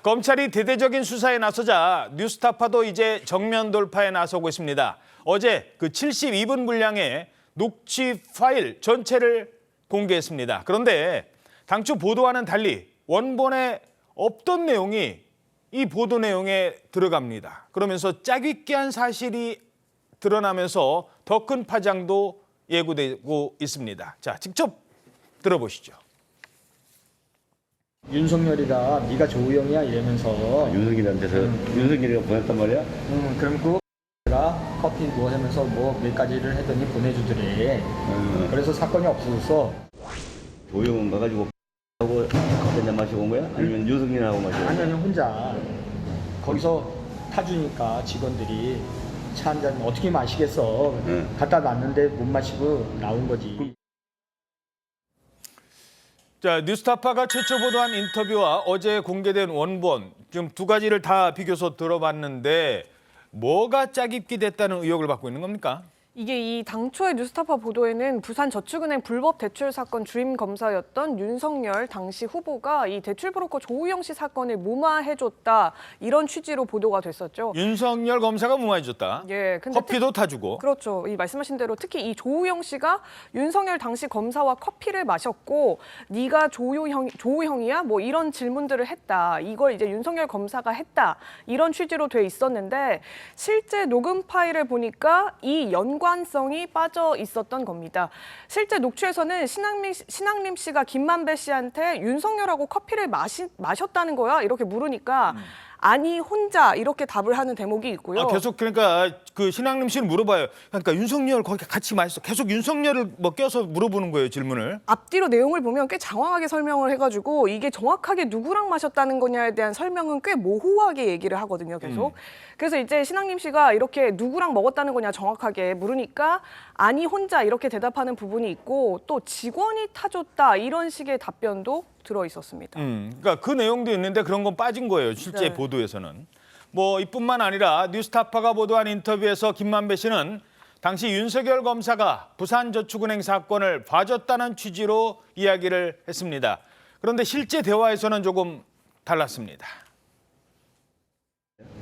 검찰이 대대적인 수사에 나서자 뉴스타파도 이제 정면 돌파에 나서고 있습니다. 어제 그 72분 분량의 녹취 파일 전체를 공개했습니다. 그런데 당초 보도와는 달리 원본에 없던 내용이 이 보도 내용에 들어갑니다. 그러면서 짜깁기한 사실이 드러나면서 더 큰 파장도 예고되고 있습니다. 자, 직접 들어보시죠. 윤석열이가 네가 조우영이야 이러면서 윤석열한테서 윤석열이가 보냈단 말이야? 그럼 그가 커피 뭐 하면서 뭐 몇 가지를 했더니 보내주더래. 그래서 사건이 없어졌어. 조용은 가가지고 하고 커피 한잔 마시고 온 거야? 아니면 윤석열하고 마시고 온 거야? 아니면 혼자 거기서 타주니까 직원들이 차 한 잔 어떻게 마시겠어. 갖다 놨는데 못 마시고 나온 거지. 자, 뉴스타파가 최초 보도한 인터뷰와 어제 공개된 원본 지금 두 가지를 다 비교해서 들어봤는데 뭐가 짜깁기 됐다는 의혹을 받고 있는 겁니까? 이게 이 당초의 뉴스타파 보도에는 부산저축은행 불법 대출 사건 주임 검사였던 윤석열 당시 후보가 이 대출 브로커 조우영 씨 사건을 무마해줬다 이런 취지로 보도가 됐었죠. 윤석열 검사가 무마해줬다. 예, 근데 커피도 타주고. 그렇죠. 이 말씀하신 대로 특히 이 조우영 씨가 윤석열 당시 검사와 커피를 마셨고 네가 조우형이야? 뭐 이런 질문들을 했다. 이걸 이제 윤석열 검사가 했다. 이런 취지로 돼 있었는데 실제 녹음 파일을 보니까 이 연관성이 빠져 있었던 겁니다. 실제 녹취에서는 신앙림 씨가 김만배 씨한테 윤석열하고 커피를 마셨다는 거야? 이렇게 물으니까 아니 혼자 이렇게 답을 하는 대목이 있고요. 계속 그러니까 그 신앙림 씨는 물어봐요. 그러니까 윤석열 거기 같이 마셨어. 계속 윤석열을 뭐 껴서 물어보는 거예요, 질문을. 앞뒤로 내용을 보면 꽤 장황하게 설명을 해가지고 이게 정확하게 누구랑 마셨다는 거냐에 대한 설명은 꽤 모호하게 얘기를 하거든요, 계속. 그래서 이제 신앙림 씨가 이렇게 누구랑 먹었다는 거냐 정확하게 물으니까 아니 혼자 이렇게 대답하는 부분이 있고 또 직원이 타줬다 이런 식의 답변도 들어 있었습니다. 그러니까 그 내용도 있는데 그런 건 빠진 거예요, 실제 네. 보도에서는. 뭐 이뿐만 아니라 뉴스타파가 보도한 인터뷰에서 김만배 씨는 당시 윤석열 검사가 부산저축은행 사건을 봐줬다는 취지로 이야기를 했습니다. 그런데 실제 대화에서는 조금 달랐습니다.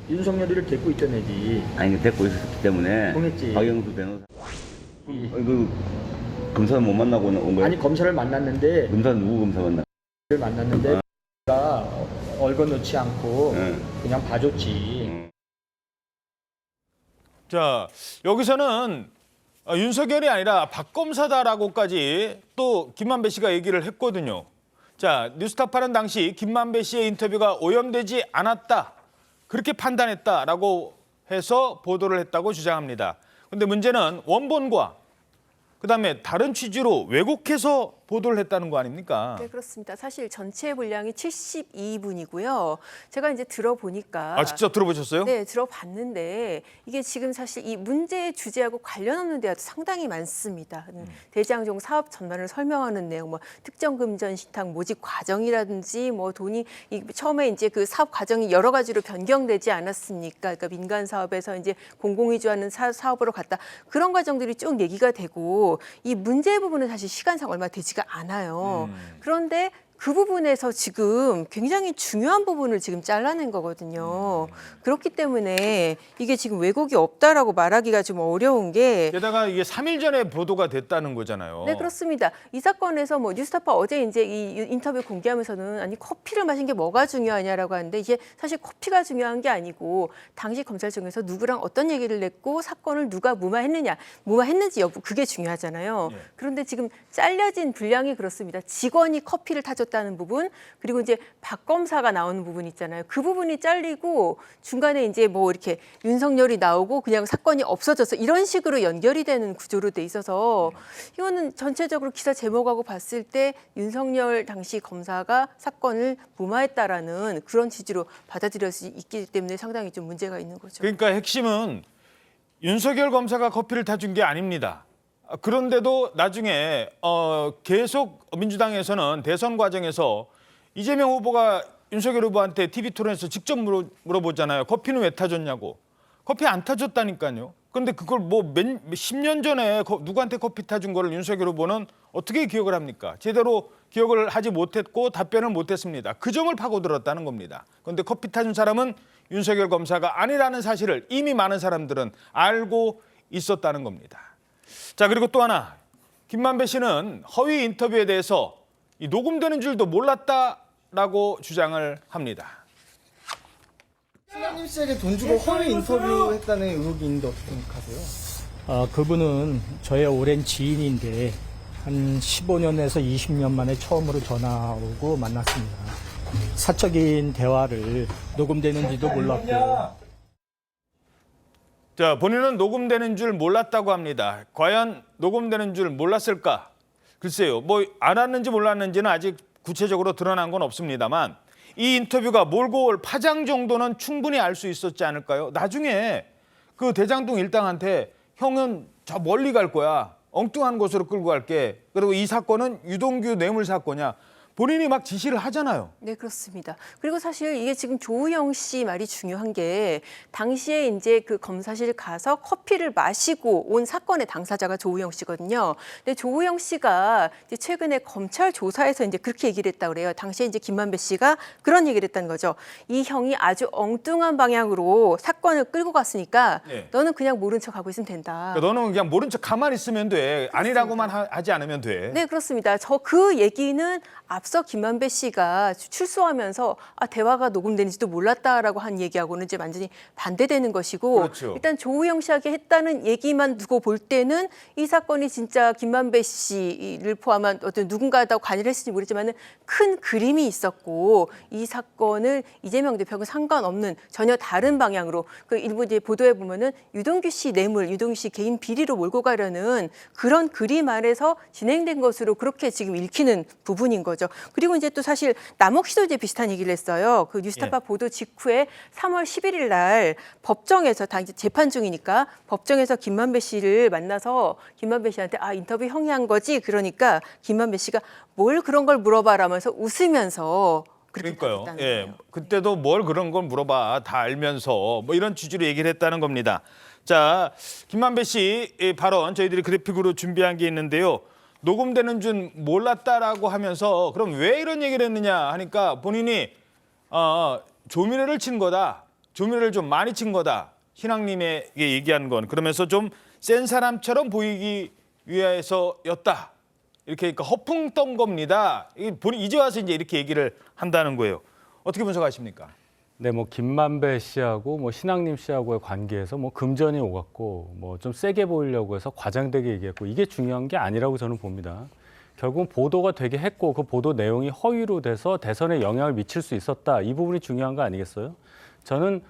윤석열이를 데리고 있던 애지. 아니 데리고 있었기 때문에 통했지. 박영수 변호사 그 검사는 못 만나고 온 거야? 아니 검사를 만났는데 검사는 누구 검사 만나? 가 얼거놓지 않고 그냥 봐줬지. 자, 여기서는 윤석열이 아니라 박 검사다라고까지 또 김만배 씨가 얘기를 했거든요. 자, 뉴스타파는 당시 김만배 씨의 인터뷰가 오염되지 않았다. 그렇게 판단했다라고 해서 보도를 했다고 주장합니다. 그런데 문제는 원본과 그다음에 다른 취지로 왜곡해서 보도를 했다는 거 아닙니까? 네, 그렇습니다. 사실 전체 분량이 72분이고요. 제가 이제 들어보니까 직접 들어보셨어요? 네, 들어봤는데 이게 지금 사실 이 문제의 주제하고 관련 없는 데가 상당히 많습니다. 대장종 사업 전반을 설명하는 내용, 뭐 특정 금전 신탁 모집 과정이라든지 뭐 돈이 처음에 이제 그 사업 과정이 여러 가지로 변경되지 않았습니까? 그러니까 민간 사업에서 이제 공공위주하는 사업으로 갔다 그런 과정들이 쭉 얘기가 되고 이 문제 부분은 사실 시간상 얼마 되지가 않아요. 그런데 그 부분에서 지금 굉장히 중요한 부분을 지금 잘라낸 거거든요. 그렇기 때문에 이게 지금 왜곡이 없다라고 말하기가 좀 어려운 게 게다가 이게 3일 전에 보도가 됐다는 거잖아요. 네, 그렇습니다. 이 사건에서 뭐 뉴스타파 어제 이제 이 인터뷰 공개하면서는 아니 커피를 마신 게 뭐가 중요하냐라고 하는데 이게 사실 커피가 중요한 게 아니고 당시 검찰청에서 누구랑 어떤 얘기를 냈고 사건을 누가 무마했는지 여부 그게 중요하잖아요. 예. 그런데 지금 잘려진 분량이 그렇습니다. 직원이 커피를 타줬다는 부분 그리고 이제 박 검사가 나오는 부분 있잖아요. 그 부분이 잘리고 중간에 이제 뭐 이렇게 윤석열이 나오고 그냥 사건이 없어져서 이런 식으로 연결이 되는 구조로 돼 있어서 이거는 전체적으로 기사 제목하고 봤을 때 윤석열 당시 검사가 사건을 무마했다라는 그런 취지로 받아들일 수 있기 때문에 상당히 좀 문제가 있는 거죠. 그러니까 핵심은 윤석열 검사가 커피를 타준 게 아닙니다. 그런데도 나중에 계속 민주당에서는 대선 과정에서 이재명 후보가 윤석열 후보한테 TV 토론에서 직접 물어보잖아요. 커피는 왜 타줬냐고. 커피 안 타줬다니까요. 그런데 그걸 뭐 10년 전에 누구한테 커피 타준 거를 윤석열 후보는 어떻게 기억을 합니까? 제대로 기억을 하지 못했고 답변을 못했습니다. 그 점을 파고들었다는 겁니다. 그런데 커피 타준 사람은 윤석열 검사가 아니라는 사실을 이미 많은 사람들은 알고 있었다는 겁니다. 자, 그리고 또 하나, 김만배 씨는 허위 인터뷰에 대해서 이 녹음되는 줄도 몰랐다라고 주장을 합니다. 신랑님 씨에게 돈 주고 허위 인터뷰했다는 의혹이 있는데 어떻게 생각하세요? 그분은 저의 오랜 지인인데 한 15년에서 20년 만에 처음으로 전화 오고 만났습니다. 사적인 대화를 녹음되는지도 몰랐고. 자, 본인은 녹음되는 줄 몰랐다고 합니다. 과연 녹음되는 줄 몰랐을까? 글쎄요, 뭐 알았는지 몰랐는지는 아직 구체적으로 드러난 건 없습니다만 이 인터뷰가 몰고 올 파장 정도는 충분히 알 수 있었지 않을까요? 나중에 그 대장동 일당한테 형은 저 멀리 갈 거야. 엉뚱한 곳으로 끌고 갈게. 그리고 이 사건은 유동규 뇌물 사건이야. 본인이 막 지시를 하잖아요. 네, 그렇습니다. 그리고 사실 이게 지금 조우영 씨 말이 중요한 게 당시에 이제 그 검사실 가서 커피를 마시고 온 사건의 당사자가 조우영 씨거든요. 근데 조우영 씨가 이제 최근에 검찰 조사에서 이제 그렇게 얘기를 했다고 그래요. 당시에 이제 김만배 씨가 그런 얘기를 했다는 거죠. 이 형이 아주 엉뚱한 방향으로 사건을 끌고 갔으니까 네. 너는 그냥 모른 척 하고 있으면 된다. 그러니까 너는 그냥 모른 척 가만히 있으면 돼. 아니라고만 하지 않으면 돼. 네, 그렇습니다. 저 그 얘기는 앞서 김만배 씨가 출소하면서 대화가 녹음되는지도 몰랐다라고 한 얘기하고는 이제 완전히 반대되는 것이고 그렇죠. 일단 조우영 씨에게 했다는 얘기만 두고 볼 때는 이 사건이 진짜 김만배 씨를 포함한 어떤 누군가하고 관여를 했을지 모르지만은 큰 그림이 있었고 이 사건을 이재명 대표하고 상관없는 전혀 다른 방향으로 그 일부 이제 보도에 보면은 유동규 씨 뇌물, 유동규 씨 개인 비리로 몰고 가려는 그런 그림 아래서 진행된 것으로 그렇게 지금 읽히는 부분인 거죠. 그리고 이제 또 사실 남욱 씨도 이제 비슷한 얘기를 했어요. 그 뉴스타파 보도 직후에 3월 11일 날 법정에서 다 이제 재판 중이니까 법정에서 김만배 씨를 만나서 김만배 씨한테 인터뷰 형이 한 거지. 그러니까 김만배 씨가 뭘 그런 걸 물어봐라면서 웃으면서 그렇게 그러니까요. 답했다는 예, 거예요. 그때도 뭘 그런 걸 물어봐 다 알면서 뭐 이런 취지로 얘기를 했다는 겁니다. 자, 김만배 씨 발언 저희들이 그래픽으로 준비한 게 있는데요. 녹음되는 줄 몰랐다라고 하면서 그럼 왜 이런 얘기를 했느냐 하니까 본인이 조미료를 친 거다. 조미료를 좀 많이 친 거다. 신앙님에게 얘기한 건 그러면서 좀 센 사람처럼 보이기 위해서였다. 이렇게 그러니까 허풍 떤 겁니다. 이제 와서 이제 이렇게 얘기를 한다는 거예요. 어떻게 분석하십니까? 네, 뭐 김만배 씨하고 뭐 신앙님 씨하고의 관계에서 뭐 금전이 오갔고 뭐 좀 세게 보이려고 해서 과장되게 얘기했고 이게 중요한 게 아니라고 저는 봅니다. 결국은 보도가 되게 했고 그 보도 내용이 허위로 돼서 대선에 영향을 미칠 수 있었다. 이 부분이 중요한 거 아니겠어요? 저는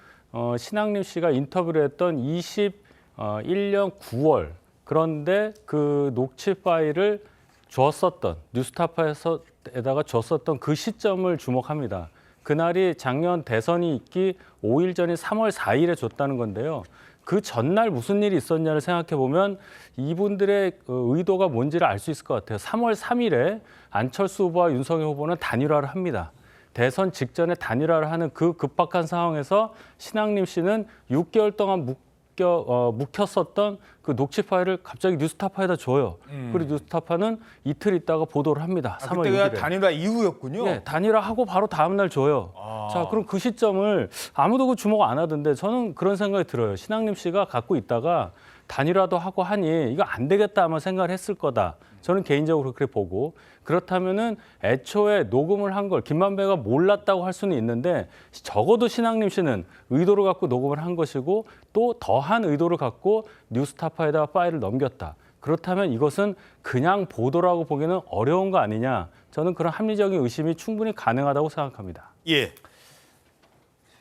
신앙님 씨가 인터뷰를 했던 21년 9월 그런데 그 녹취 파일을 줬었던 뉴스타파에다가 줬었던 그 시점을 주목합니다. 그날이 작년 대선이 있기 5일 전인 3월 4일에 줬다는 건데요. 그 전날 무슨 일이 있었냐를 생각해 보면 이분들의 의도가 뭔지를 알 수 있을 것 같아요. 3월 3일에 안철수 후보와 윤석열 후보는 단일화를 합니다. 대선 직전에 단일화를 하는 그 급박한 상황에서 신앙림 씨는 6개월 동안 묵혔었던 그 녹취 파일을 갑자기 뉴스타파에다 줘요. 그리고 뉴스타파는 이틀 있다가 보도를 합니다. 3월 그때가 6일에. 단일화 이후였군요. 네, 단일화하고 바로 다음 날 줘요. 자, 그럼 그 시점을 아무도 그 주목 안 하던데 저는 그런 생각이 들어요. 신앙림 씨가 갖고 있다가 단일화도 하고 하니 이거 안 되겠다 아마 생각을 했을 거다. 저는 개인적으로 그렇게 보고 그렇다면은 애초에 녹음을 한 걸 김만배가 몰랐다고 할 수는 있는데 적어도 신앙림 씨는 의도를 갖고 녹음을 한 것이고 또 더한 의도를 갖고 뉴스타파에다가 파일을 넘겼다. 그렇다면 이것은 그냥 보도라고 보기는 어려운 거 아니냐. 저는 그런 합리적인 의심이 충분히 가능하다고 생각합니다. 예.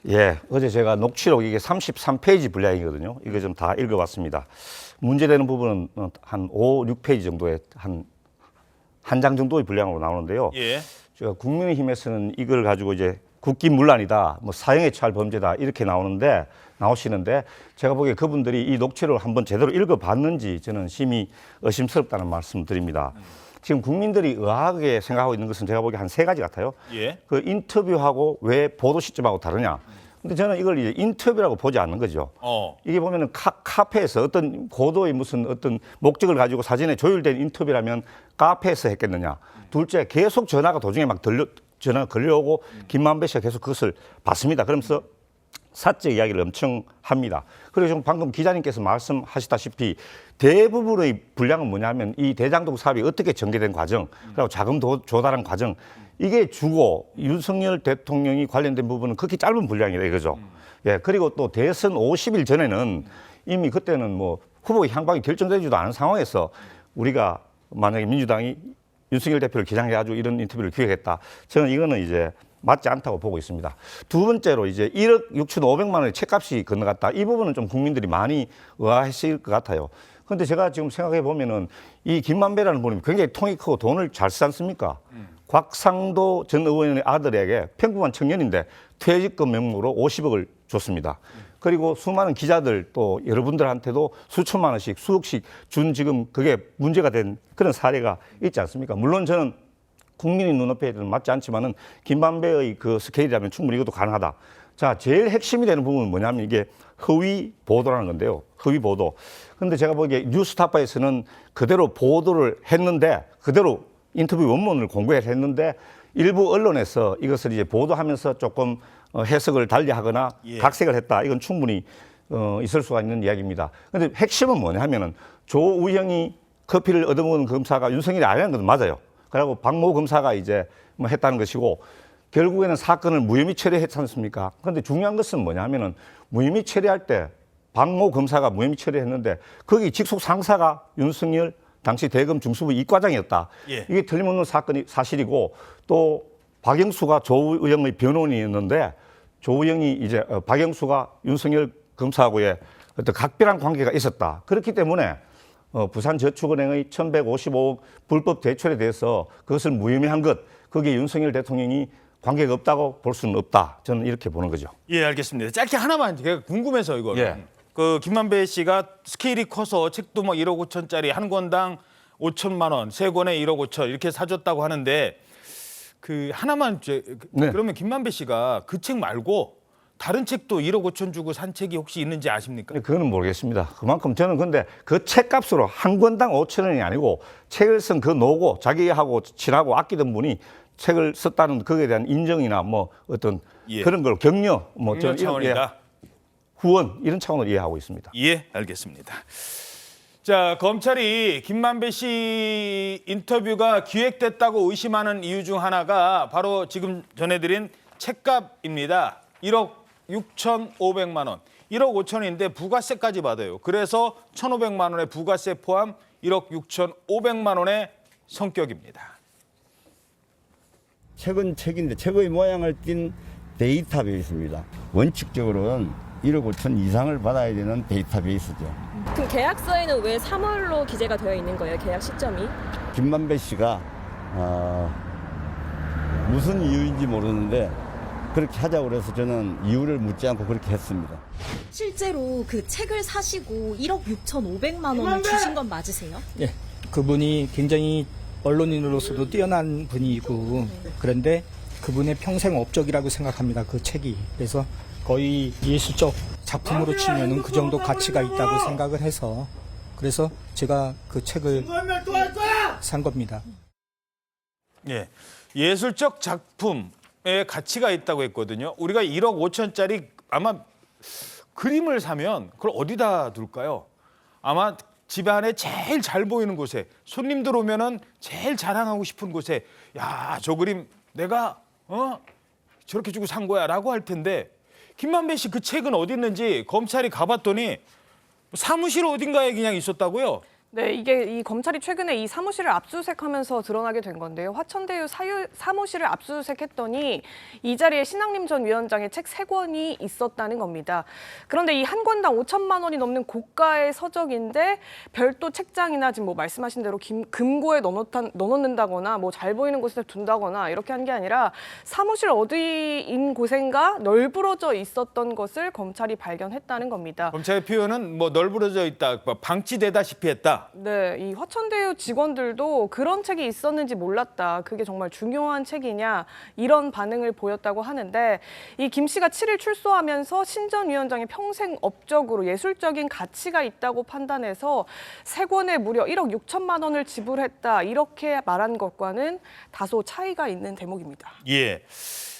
예, 어제 제가 녹취록 이게 33페이지 분량이거든요. 이거 좀 다 읽어봤습니다. 문제되는 부분은 한 5, 6페이지 정도의 한 장 정도의 분량으로 나오는데요. 예. 제가 국민의힘에서는 이걸 가지고 이제 국기문란이다, 뭐 사형에 처할 범죄다 이렇게 나오시는데 제가 보기에 그분들이 이 녹취록을 한번 제대로 읽어봤는지 저는 심히 의심스럽다는 말씀드립니다. 지금 국민들이 의아하게 생각하고 있는 것은 제가 보기에 한 3가지 같아요. 예. 그 인터뷰하고 왜 보도 시점하고 다르냐? 근데 저는 이걸 이제 인터뷰라고 보지 않는 거죠. 이게 보면은 카페에서 어떤 고도의 무슨 어떤 목적을 가지고 사전에 조율된 인터뷰라면 카페에서 했겠느냐. 둘째, 계속 전화가 도중에 막 전화가 걸려오고 김만배 씨가 계속 그것을 받습니다. 그러면서 사적 이야기를 엄청 합니다. 그리고 지금 방금 기자님께서 말씀하셨다시피 대부분의 분량은 뭐냐면 이 대장동 사업이 어떻게 전개된 과정, 그리고 자금 조달한 과정, 이게 주고 윤석열 대통령이 관련된 부분은 극히 짧은 분량이다 이거죠. 예, 그리고 또 대선 50일 전에는 이미 그때는 뭐 후보의 향방이 결정되지도 않은 상황에서 우리가 만약에 민주당이 윤석열 대표를 기장해가지고 이런 인터뷰를 기획했다. 저는 이거는 이제 맞지 않다고 보고 있습니다. 두 번째로 이제 1억 6,500만 원의 책값이 건너갔다. 이 부분은 좀 국민들이 많이 의아하실 것 같아요. 그런데 제가 지금 생각해 보면은 이 김만배라는 분이 굉장히 통이 크고 돈을 잘 쓰지 않습니까? 곽상도 전 의원의 아들에게 평범한 청년인데 퇴직금 명목으로 50억을 줬습니다. 그리고 수많은 기자들 또 여러분들한테도 수천만 원씩 수억씩 준 지금 그게 문제가 된 그런 사례가 있지 않습니까? 물론 저는 국민의 눈높이에는 맞지 않지만은 김만배의 그 스케일이라면 충분히 이것도 가능하다. 자, 제일 핵심이 되는 부분은 뭐냐면 이게 허위 보도라는 건데요. 허위 보도. 근데 제가 보기에 뉴스타파에서는 그대로 보도를 했는데 그대로 인터뷰 원문을 공개를 했는데 일부 언론에서 이것을 이제 보도하면서 조금 해석을 달리하거나 각색을 했다. 이건 충분히 있을 수가 있는 이야기입니다. 근데 핵심은 뭐냐 하면은 조우형이 커피를 얻어먹은 검사가 윤석열이 아니라는 건 맞아요. 그리고 박모 검사가 이제 뭐 했다는 것이고 결국에는 사건을 무혐의 처리했지 않습니까? 그런데 중요한 것은 뭐냐 하면은 무혐의 처리할 때 박모 검사가 무혐의 처리했는데 거기 직속 상사가 윤석열 당시 대검 중수부 이과장이었다. 이게 틀림없는 사건이 사실이고 또 박영수가 조우영의 변호인이었는데 조우영이 이제 박영수가 윤석열 검사하고의 어떤 각별한 관계가 있었다. 그렇기 때문에 부산저축은행의 1,155억 불법 대출에 대해서 그것을 무혐의한 것, 거기에 윤석열 대통령이 관계가 없다고 볼 수는 없다. 저는 이렇게 보는 거죠. 예, 알겠습니다. 짧게 하나만 제가 궁금해서 이거는. 예. 그 김만배 씨가 스케일이 커서 책도 막 1억 5천짜리 한 권당 5천만 원, 세 권에 1억 5천 이렇게 사줬다고 하는데 그 하나만 네. 그러면 김만배 씨가 그 책 말고 다른 책도 1억 5천 주고 산 책이 혹시 있는지 아십니까? 그거는 모르겠습니다. 그만큼 저는 근데 그 책값으로 한 권당 5천 원이 아니고 책을 쓴 그 노고 자기하고 친하고 아끼던 분이 책을 썼다는 거기에 대한 인정이나 뭐 어떤 그런 걸 격려 뭐 격려 저는 차원이다. 후원 이런 차원으로 이해하고 있습니다. 예, 알겠습니다. 자, 검찰이 김만배 씨 인터뷰가 기획됐다고 의심하는 이유 중 하나가 바로 지금 전해드린 책값입니다. 1억 6,500만 원. 1억 5천인데 부가세까지 받아요. 그래서 1,500만 원의 부가세 포함 1억 6,500만 원의 성격입니다. 책은 책인데 책의 모양을 띈 데이터베이스입니다. 원칙적으로는 1억 5천 이상을 받아야 되는 데이터베이스죠. 그럼 계약서에는 왜 3월로 기재가 되어 있는 거예요? 계약 시점이? 김만배 씨가 무슨 이유인지 모르는데 그렇게 하자고 그래서 저는 이유를 묻지 않고 그렇게 했습니다. 실제로 그 책을 사시고 1억 6,500만 원을 주신 건 맞으세요? 예, 그분이 굉장히 언론인으로서도 뛰어난 분이고 그런데 그분의 평생 업적이라고 생각합니다. 그 책이. 그래서 거의 예술적 작품으로 치면은 그 정도 가치가 있다고 생각을 해서 그래서 제가 그 책을 산 겁니다. 예, 예술적 작품에 가치가 있다고 했거든요. 우리가 1억 5천짜리 아마 그림을 사면 그걸 어디다 둘까요? 아마 집 안에 제일 잘 보이는 곳에 손님들 오면은 제일 자랑하고 싶은 곳에 야, 저 그림 내가 저렇게 주고 산 거야라고 할 텐데 김만배 씨 그 책은 어디 있는지 검찰이 가봤더니 사무실 어딘가에 그냥 있었다고요? 네, 이게 이 검찰이 최근에 이 사무실을 압수수색하면서 드러나게 된 건데요. 화천대유 사무실을 압수수색했더니 이 자리에 신학림 전 위원장의 책 3권이 있었다는 겁니다. 그런데 이 한 권당 5천만 원이 넘는 고가의 서적인데 별도 책장이나 지금 뭐 말씀하신 대로 금고에 넣어놓는다거나 뭐 잘 보이는 곳에 둔다거나 이렇게 한 게 아니라 사무실 어디인 곳인가 널브러져 있었던 것을 검찰이 발견했다는 겁니다. 검찰의 표현은 뭐 널브러져 있다, 방치되다시피 했다. 있습니다. 네, 이 화천대유 직원들도 그런 책이 있었는지 몰랐다. 그게 정말 중요한 책이냐 이런 반응을 보였다고 하는데 이 김 씨가 7일 출소하면서 신 전 위원장이 평생 업적으로 예술적인 가치가 있다고 판단해서 세 권에 무려 1억 6천만 원을 지불했다. 이렇게 말한 것과는 다소 차이가 있는 대목입니다. 예.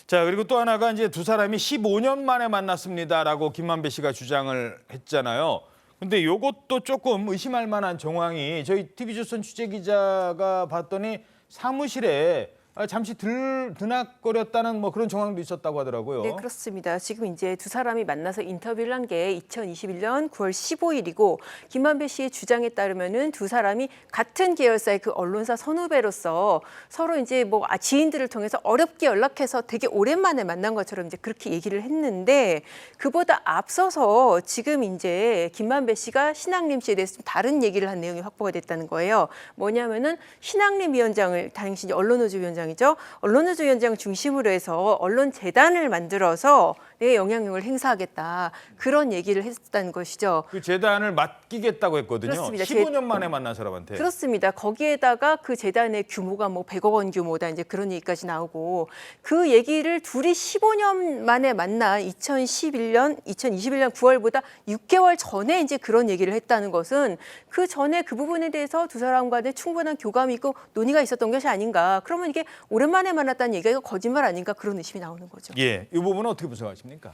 자, 그리고 또 하나가 이제 두 사람이 15년 만에 만났습니다라고 김만배 씨가 주장을 했잖아요. 근데 요것도 조금 의심할 만한 정황이 저희 TV조선 취재기자가 봤더니 사무실에 잠시 드나거렸다는 뭐 그런 정황도 있었다고 하더라고요. 네, 그렇습니다. 지금 이제 두 사람이 만나서 인터뷰를 한 게 2021년 9월 15일이고 김만배 씨의 주장에 따르면은 두 사람이 같은 계열사의 그 언론사 선후배로서 서로 이제 뭐 지인들을 통해서 어렵게 연락해서 되게 오랜만에 만난 것처럼 이제 그렇게 얘기를 했는데 그보다 앞서서 지금 이제 김만배 씨가 신학림 씨에 대해서 좀 다른 얘기를 한 내용이 확보가 됐다는 거예요. 뭐냐면은 신학림 위원장을 당시 언론노조 위원장 언론노조 위원장 중심으로 해서 언론재단을 만들어서 내 영향력을 행사하겠다. 그런 얘기를 했다는 것이죠. 그 재단을 맡기겠다고 했거든요. 그렇습니다. 15년 만에 만난 사람한테. 그렇습니다. 거기에다가 그 재단의 규모가 뭐 100억 원 규모다 이제 그런 얘기까지 나오고 그 얘기를 둘이 15년 만에 만나 2021년 9월보다 6개월 전에 이제 그런 얘기를 했다는 것은 그 전에 그 부분에 대해서 두 사람 간에 충분한 교감이 있고 논의가 있었던 것이 아닌가. 그러면 이게 오랜만에 만났다는 얘기가 거짓말 아닌가 그런 의심이 나오는 거죠. 예, 이 부분은 어떻게 분석하십니까?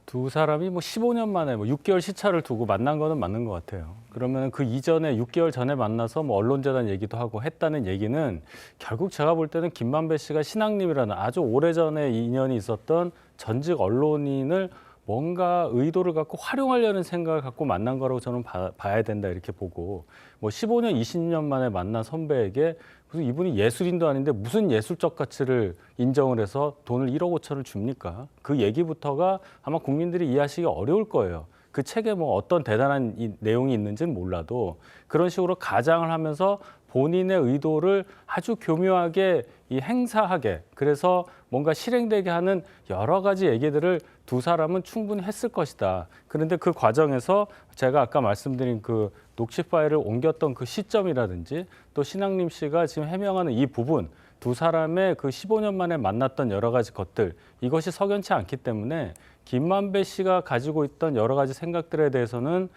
두 사람이 뭐 15년 만에 뭐 6개월 시차를 두고 만난 거는 맞는 것 같아요. 그러면 그 이전에 6개월 전에 만나서 뭐 언론재단 얘기도 하고 했다는 얘기는 결국 제가 볼 때는 김만배 씨가 신학림이라는 아주 오래전에 인연이 있었던 전직 언론인을 뭔가 의도를 갖고 활용하려는 생각을 갖고 만난 거라고 저는 봐야 된다 이렇게 보고 뭐 15년, 20년 만에 만난 선배에게 무슨 이분이 예술인도 아닌데 무슨 예술적 가치를 인정을 해서 돈을 1억 5천을 줍니까? 그 얘기부터가 아마 국민들이 이해하시기 어려울 거예요. 그 책에 뭐 어떤 대단한 내용이 있는지는 몰라도 그런 식으로 가장을 하면서 본인의 의도를 아주 교묘하게 행사하게 그래서 뭔가 실행되게 하는 여러 가지 얘기들을 두 사람은 충분히 했을 것이다. 그런데 그 과정에서 제가 아까 말씀드린 그 녹취 파일을 옮겼던 그 시점이라든지 또 신학림 씨가 지금 해명하는 이 부분 두 사람의 그 15년 만에 만났던 여러 가지 것들 이것이 석연치 않기 때문에 김만배 씨가 가지고 있던 여러 가지 생각들에 대해서는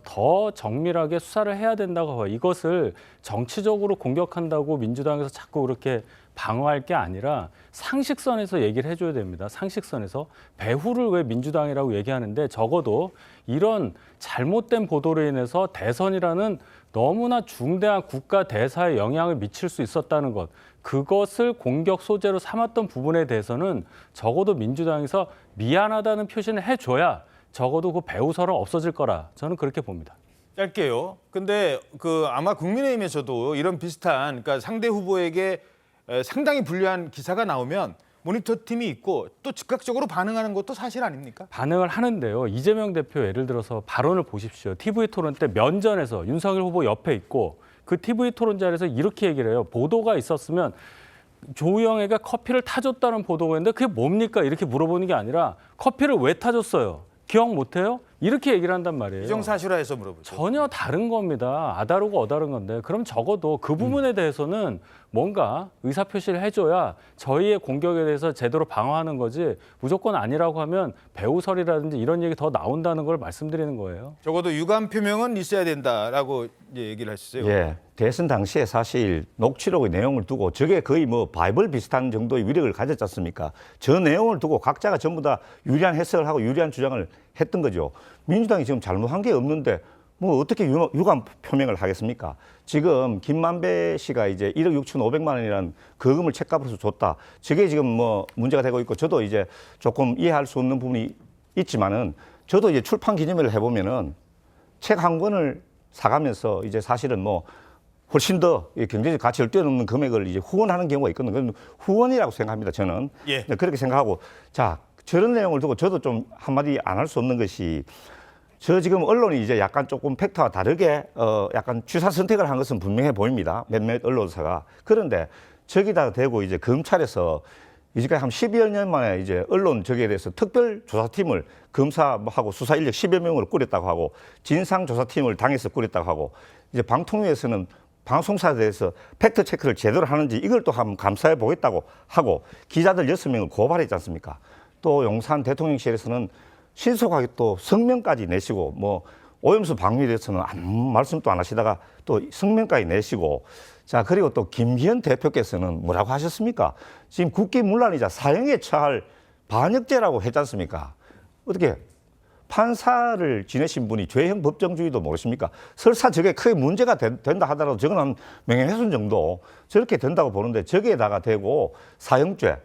더 정밀하게 수사를 해야 된다고 봐요. 이것을 정치적으로 공격한다고 민주당에서 자꾸 그렇게 방어할 게 아니라 상식선에서 얘기를 해줘야 됩니다. 상식선에서 배후를 왜 민주당이라고 얘기하는데 적어도 이런 잘못된 보도로 인해서 대선이라는 너무나 중대한 국가 대사에 영향을 미칠 수 있었다는 것 그것을 공격 소재로 삼았던 부분에 대해서는 적어도 민주당에서 미안하다는 표시는 해줘야 적어도 그 배후설은 없어질 거라 저는 그렇게 봅니다. 짧게요. 근데 그 아마 국민의힘에서도 이런 비슷한 그러니까 상대 후보에게 상당히 불리한 기사가 나오면 모니터 팀이 있고 또 즉각적으로 반응하는 것도 사실 아닙니까? 반응을 하는데요. 이재명 대표 예를 들어서 발언을 보십시오. TV 토론 때 면전에서 윤석열 후보 옆에 있고 그 TV 토론 자리에서 이렇게 얘기를 해요. 보도가 있었으면 조영애가 커피를 타줬다는 보도가 있는데 그게 뭡니까? 이렇게 물어보는 게 아니라 커피를 왜 타줬어요? 기억 못해요? 이렇게 얘기를 한단 말이에요. 이정사실화해서 물어보죠. 전혀 다른 겁니다. 아다르고 어다른 건데 그럼 적어도 그 부분에 대해서는 뭔가 의사표시를 해줘야 저희의 공격에 대해서 제대로 방어하는 거지 무조건 아니라고 하면 배후설이라든지 이런 얘기 더 나온다는 걸 말씀드리는 거예요. 적어도 유감 표명은 있어야 된다라고 이제 얘기를 하셨어요. 예, 대선 당시에 사실 녹취록의 내용을 두고 저게 거의 뭐 바이블 비슷한 정도의 위력을 가졌지 않습니까? 저 내용을 두고 각자가 전부 다 유리한 해석을 하고 유리한 주장을 했던 거죠. 민주당이 지금 잘못한 게 없는데 뭐 어떻게 유감 표명을 하겠습니까? 지금 김만배 씨가 이제 1억 6,500만 원이라는 거금을 책값으로서 줬다. 저게 지금 뭐 문제가 되고 있고 저도 이제 조금 이해할 수 없는 부분이 있지만은 저도 이제 출판 기념회를 해보면은 책 한 권을 사가면서 이제 사실은 뭐 훨씬 더 경제적 가치를 뛰어넘는 금액을 이제 후원하는 경우가 있거든요. 그건 후원이라고 생각합니다. 저는 예. 그렇게 생각하고 자 저런 내용을 두고 저도 좀 한마디 안 할 수 없는 것이 저 지금 언론이 이제 약간 조금 팩트와 다르게 약간 취사 선택을 한 것은 분명해 보입니다. 몇몇 언론사가. 그런데 저기다 대고 이제 검찰에서 이제까지 한 10여 년 만에 이제 언론 저기에 대해서 특별조사팀을 검사하고 수사 인력 10여 명으로 꾸렸다고 하고 진상조사팀을 당에서 꾸렸다고 하고 이제 방통위에서는 방송사에 대해서 팩트 체크를 제대로 하는지 이걸 또 한번 감사해 보겠다고 하고 기자들 6명을 고발했지 않습니까? 또 용산 대통령실에서는 신속하게 또 성명까지 내시고 뭐 오염수 방류에 대해서는 아무 말씀도 안 하시다가 또 성명까지 내시고 자 그리고 또 김기현 대표께서는 뭐라고 하셨습니까? 지금 국기문란이자 사형에 처할 반역죄라고 했지 않습니까? 어떻게 판사를 지내신 분이 죄형 법정주의도 모르십니까? 설사 저게 크게 문제가 된다 하더라도 저건 한 명예훼손 정도 저렇게 된다고 보는데 저기에다가 대고 사형죄.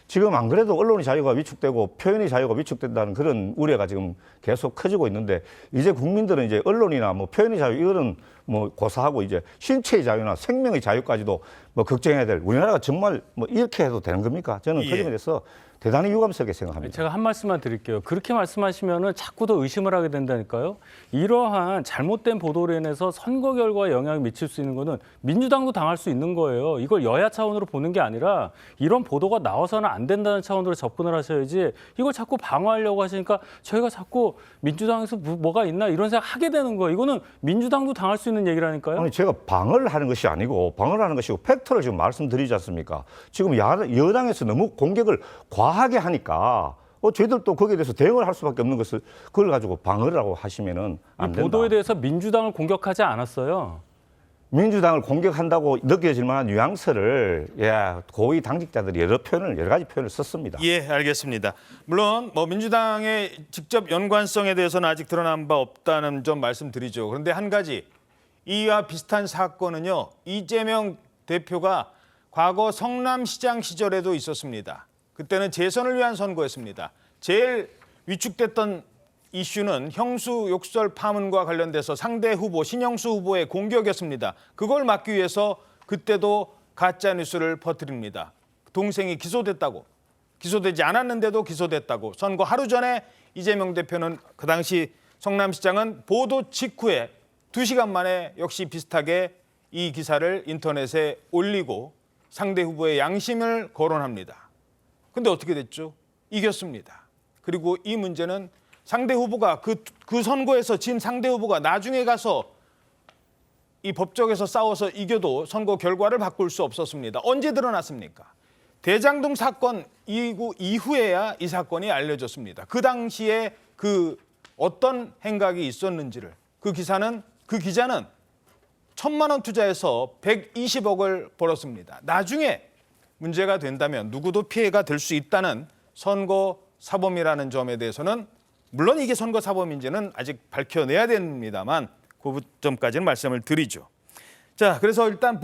지금 안 그래도 언론의 자유가 위축되고 표현의 자유가 위축된다는 그런 우려가 지금 계속 커지고 있는데 이제 국민들은 이제 언론이나 뭐 표현의 자유 이거는 뭐 고사하고 이제 신체의 자유나 생명의 자유까지도 뭐 걱정해야 될 우리나라가 정말 뭐 이렇게 해도 되는 겁니까? 저는 그 점에 대해서 대단히 유감스럽게 생각합니다. 제가 한 말씀만 드릴게요. 그렇게 말씀하시면은 자꾸 더 의심을 하게 된다니까요. 이러한 잘못된 보도로 인해서 선거 결과에 영향을 미칠 수 있는 거는 민주당도 당할 수 있는 거예요. 이걸 여야 차원으로 보는 게 아니라 이런 보도가 나와서는 안 된다는 차원으로 접근을 하셔야지 이걸 자꾸 방어하려고 하시니까 저희가 자꾸 민주당에서 뭐가 있나 이런 생각 하게 되는 거예요. 이거는 민주당도 당할 수 있는 얘기라니까요. 아니 제가 방어를 하는 것이 아니고 방어를 하는 것이고 팩트를 지금 말씀드리지 않습니까? 지금 여당에서 너무 공격을 과하게 하니까 저희들도 거기에 대해서 대응을 할 수밖에 없는 것을 그걸 가지고 방어라고 하시면은 안 된다. 보도에 대해서 민주당을 공격하지 않았어요. 민주당을 공격한다고 느껴질 만한 뉘앙스를 고위 당직자들이 여러 가지 표현을 썼습니다. 예, 알겠습니다. 물론 뭐 민주당의 직접 연관성에 대해서는 아직 드러난 바 없다는 점 말씀드리죠. 그런데 한 가지 이와 비슷한 사건은요. 이재명 대표가 과거 성남시장 시절에도 있었습니다. 그때는 재선을 위한 선거였습니다. 제일 위축됐던 이슈는 형수 욕설 파문과 관련돼서 상대 후보 신영수 후보의 공격이었습니다. 그걸 막기 위해서 그때도 가짜 뉴스를 퍼뜨립니다. 동생이 기소되지 않았는데도 기소됐다고. 선거 하루 전에 이재명 대표는 그 당시 성남시장은 보도 직후에 2시간 만에 역시 비슷하게 이 기사를 인터넷에 올리고 상대 후보의 양심을 거론합니다. 근데 어떻게 됐죠? 이겼습니다. 그리고 이 문제는 상대 후보가 그 선거에서 진 상대 후보가 나중에 가서 이 법정에서 싸워서 이겨도 선거 결과를 바꿀 수 없었습니다. 언제 드러났습니까? 대장동 사건 이후에야 이 사건이 알려졌습니다. 그 당시에 그 어떤 행각이 있었는지를 그 기자는 1,000만 원 투자해서 120억을 벌었습니다. 나중에 문제가 된다면 누구도 피해가 될 수 있다는 선거 사범이라는 점에 대해서는 물론 이게 선거 사범인지는 아직 밝혀내야 됩니다만 그 점까지는 말씀을 드리죠. 자, 그래서 일단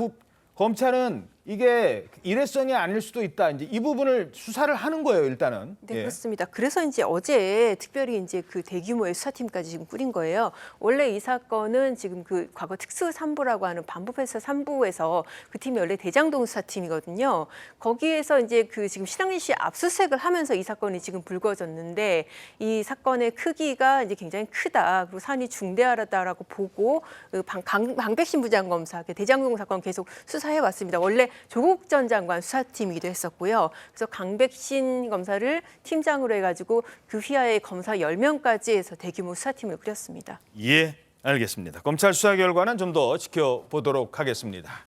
검찰은 이게 일회성이 아닐 수도 있다. 이제 이 부분을 수사를 하는 거예요, 일단은. 네, 그렇습니다. 그래서 이제 어제 특별히 이제 그 대규모의 수사팀까지 지금 꾸린 거예요. 원래 이 사건은 지금 그 과거 특수 3부라고 하는 반부패사 3부에서 그 팀이 원래 대장동 수사팀이거든요. 거기에서 이제 그 지금 신학민 씨 압수수색을 하면서 이 사건이 지금 불거졌는데 이 사건의 크기가 이제 굉장히 크다. 그리고 사안이 중대하다라고 보고 그 방백신 부장검사 대장동 사건 계속 수사해 왔습니다. 원래 조국 전 장관 수사팀이기도 했었고요. 그래서 강백신 검사를 팀장으로 해가지고 그 휘하에 검사 10명까지 해서 대규모 수사팀을 꾸렸습니다. 예, 알겠습니다. 검찰 수사 결과는 좀 더 지켜보도록 하겠습니다.